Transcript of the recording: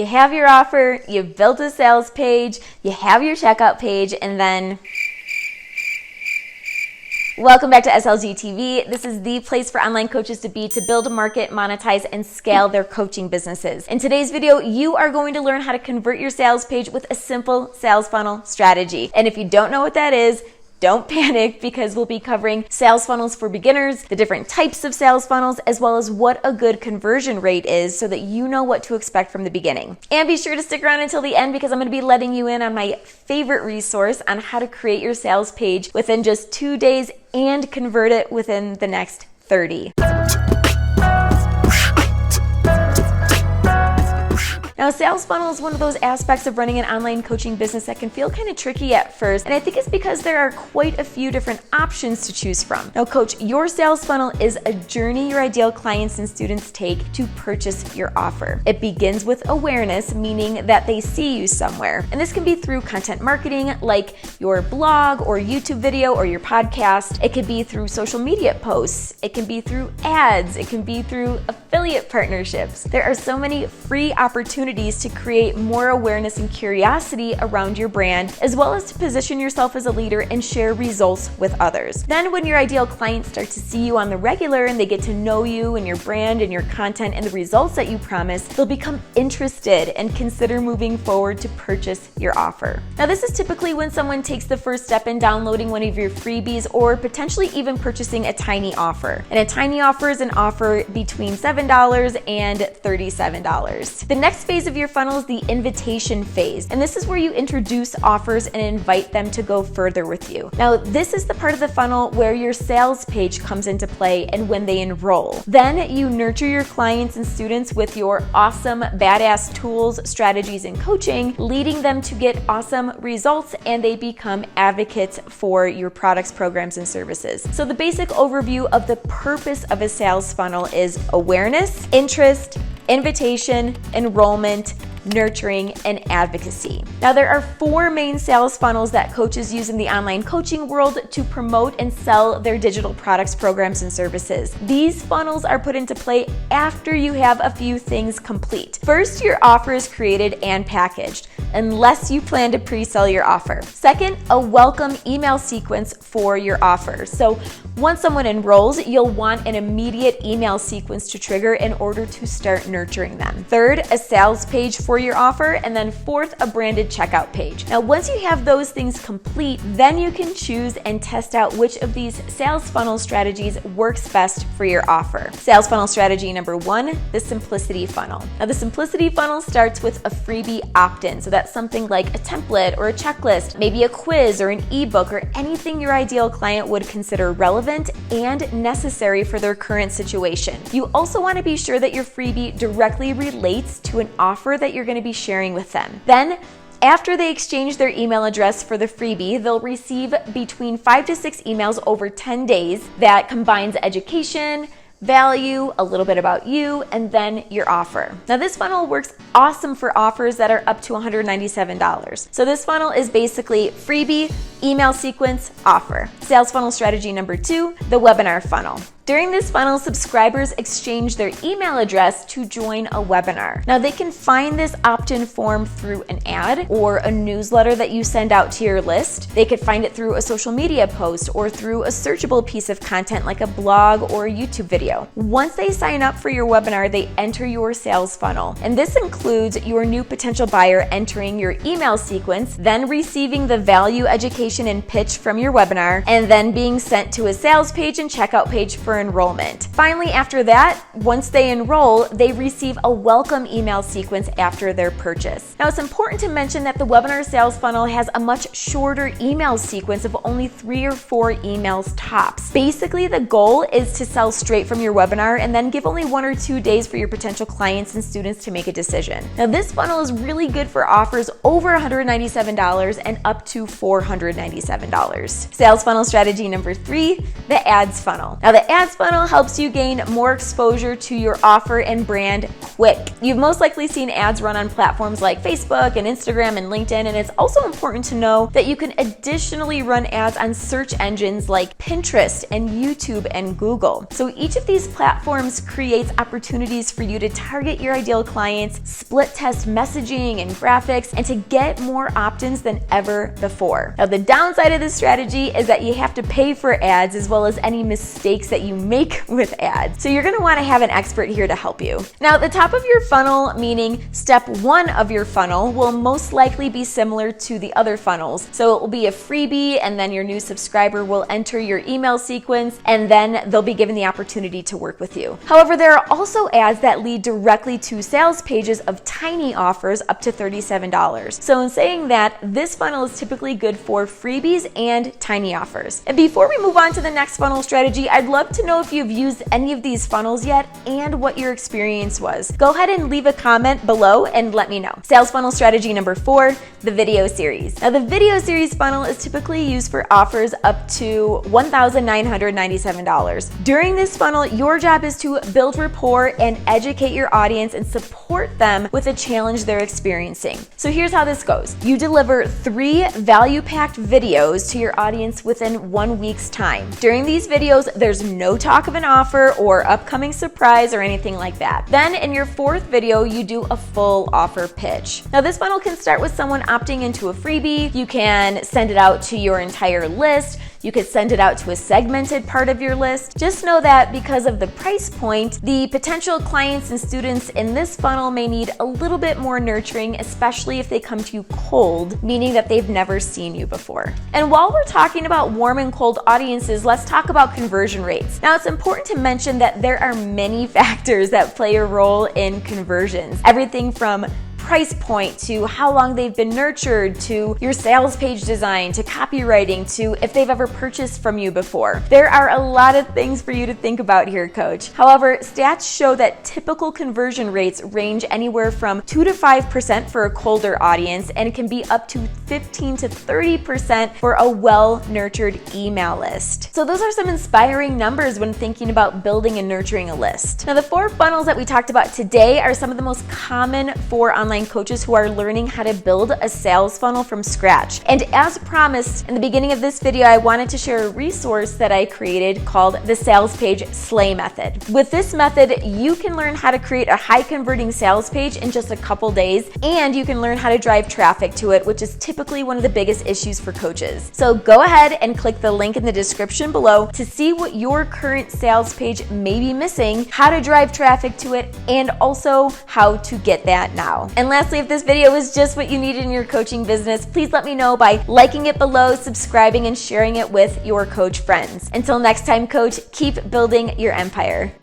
You have your offer, you've built a sales page, you have your checkout page, and then welcome back to SLG TV. This is the place for online coaches to be to build, market, monetize, and scale their coaching businesses. In today's video, you are going to learn how to convert your sales page with a simple sales funnel strategy. And if you don't know what that is, don't panic, because we'll be covering sales funnels for beginners, the different types of sales funnels, as well as what a good conversion rate is so that you know what to expect from the beginning. And be sure to stick around until the end, because I'm going to be letting you in on my favorite resource on how to create your sales page within just 2 days and convert it within the next 30. Now, a sales funnel is one of those aspects of running an online coaching business that can feel kind of tricky at first, and I think it's because there are quite a few different options to choose from. Now, coach, your sales funnel is a journey your ideal clients and students take to purchase your offer. It begins with awareness, meaning that they see you somewhere, and this can be through content marketing like your blog or YouTube video or your podcast. It could be through social media posts. It can be through ads. It can be through affiliate partnerships. There are so many free opportunities to create more awareness and curiosity around your brand, as well as to position yourself as a leader and share results with others. Then when your ideal clients start to see you on the regular and they get to know you and your brand and your content and the results that you promise, they'll become interested and consider moving forward to purchase your offer. Now, this is typically when someone takes the first step in downloading one of your freebies or potentially even purchasing a tiny offer. And a tiny offer is an offer between $7 and $37. The next phase of your funnel is the invitation phase, and this is where you introduce offers and invite them to go further with you. Now, this is the part of the funnel where your sales page comes into play and when they enroll. Then you nurture your clients and students with your awesome, badass tools, strategies, and coaching, leading them to get awesome results, and they become advocates for your products, programs, and services. So the basic overview of the purpose of a sales funnel is awareness, interest, invitation, enrollment, nurturing, and advocacy. Now, there are 4 main sales funnels that coaches use in the online coaching world to promote and sell their digital products, programs, and services. These funnels are put into play after you have a few things complete. First, your offer is created and packaged, unless you plan to pre-sell your offer. Second, a welcome email sequence for your offer. So once someone enrolls, you'll want an immediate email sequence to trigger in order to start nurturing them. Third, a sales page for your offer, and then fourth, a branded checkout page. Now, once you have those things complete, then you can choose and test out which of these sales funnel strategies works best for your offer. Sales funnel strategy number 1, the simplicity funnel. Now, the simplicity funnel starts with a freebie opt-in. So that's something like a template or a checklist, maybe a quiz or an ebook or anything your ideal client would consider relevant and necessary for their current situation. You also want to be sure that your freebie directly relates to an offer that you're going to be sharing with them. Then, after they exchange their email address for the freebie, they'll receive between 5 to 6 emails over 10 days that combines education, value, a little bit about you, and then your offer. Now, this funnel works awesome for offers that are up to $197. So this funnel is basically freebie, email sequence, offer. Sales funnel strategy number 2, the webinar funnel. During this funnel, subscribers exchange their email address to join a webinar. Now, they can find this opt-in form through an ad or a newsletter that you send out to your list. They could find it through a social media post or through a searchable piece of content like a blog or a YouTube video. Once they sign up for your webinar, they enter your sales funnel. And this includes your new potential buyer entering your email sequence, then receiving the value, education, and pitch from your webinar, and then being sent to a sales page and checkout page for enrollment. Finally, after that, once they enroll, they receive a welcome email sequence after their purchase. Now, it's important to mention that the webinar sales funnel has a much shorter email sequence of only 3 or 4 emails tops. Basically, the goal is to sell straight from your webinar and then give only 1 or 2 days for your potential clients and students to make a decision. Now, this funnel is really good for offers over $197 and up to $497. Sales funnel strategy number 3, the ads funnel. Now, the ads funnel helps you gain more exposure to your offer and brand quick. You've most likely seen ads run on platforms like Facebook and Instagram and LinkedIn, and it's also important to know that you can additionally run ads on search engines like Pinterest and YouTube and Google. So each of these platforms creates opportunities for you to target your ideal clients, split test messaging and graphics, and to get more opt-ins than ever before. Now, the downside of this strategy is that you have to pay for ads as well as any mistakes that you make with ads. So you're gonna wanna have an expert here to help you. Now, the top of your funnel, meaning step 1 of your funnel, will most likely be similar to the other funnels. So it will be a freebie, and then your new subscriber will enter your email sequence, and then they'll be given the opportunity to work with you. However, there are also ads that lead directly to sales pages of tiny offers up to $37. So in saying that, this funnel is typically good for freebies and tiny offers. And before we move on to the next funnel strategy, I'd love to know if you've used any of these funnels yet and what your experience was. Go ahead and leave a comment below and let me know. Sales funnel strategy number 4, the video series. Now, the video series funnel is typically used for offers up to $1,997. During this funnel, your job is to build rapport and educate your audience and support them with a challenge they're experiencing. So here's how this goes. You deliver 3 value-packed videos to your audience within 1 week's time. During these videos, there's no talk of an offer or upcoming surprise or anything like that. Then in your 4th video, you do a full offer pitch. Now, this funnel can start with someone opting into a freebie. You can send it out to your entire list. You could send it out to a segmented part of your list. Just know that because of the price point, the potential clients and students in this funnel may need a little bit more nurturing, especially if they come to you cold, meaning that they've never seen you before. And while we're talking about warm and cold audiences, let's talk about conversion rates. Now, it's important to mention that there are many factors that play a role in conversions. Everything from price point to how long they've been nurtured to your sales page design to copywriting to if they've ever purchased from you before. There are a lot of things for you to think about here, coach. However, stats show that typical conversion rates range anywhere from 2 to 5% for a colder audience, and it can be up to 15 to 30% for a well-nurtured email list. So those are some inspiring numbers when thinking about building and nurturing a list. Now, the 4 funnels that we talked about today are some of the most common for online coaches who are learning how to build a sales funnel from scratch. And as promised in the beginning of this video, I wanted to share a resource that I created called the Sales Page Slay Method. With this method, you can learn how to create a high converting sales page in just a couple days, and you can learn how to drive traffic to it, which is typically one of the biggest issues for coaches. So go ahead and click the link in the description below to see what your current sales page may be missing, how to drive traffic to it, and also how to get that now. And lastly, if this video was just what you needed in your coaching business, please let me know by liking it below, subscribing, and sharing it with your coach friends. Until next time, coach, keep building your empire.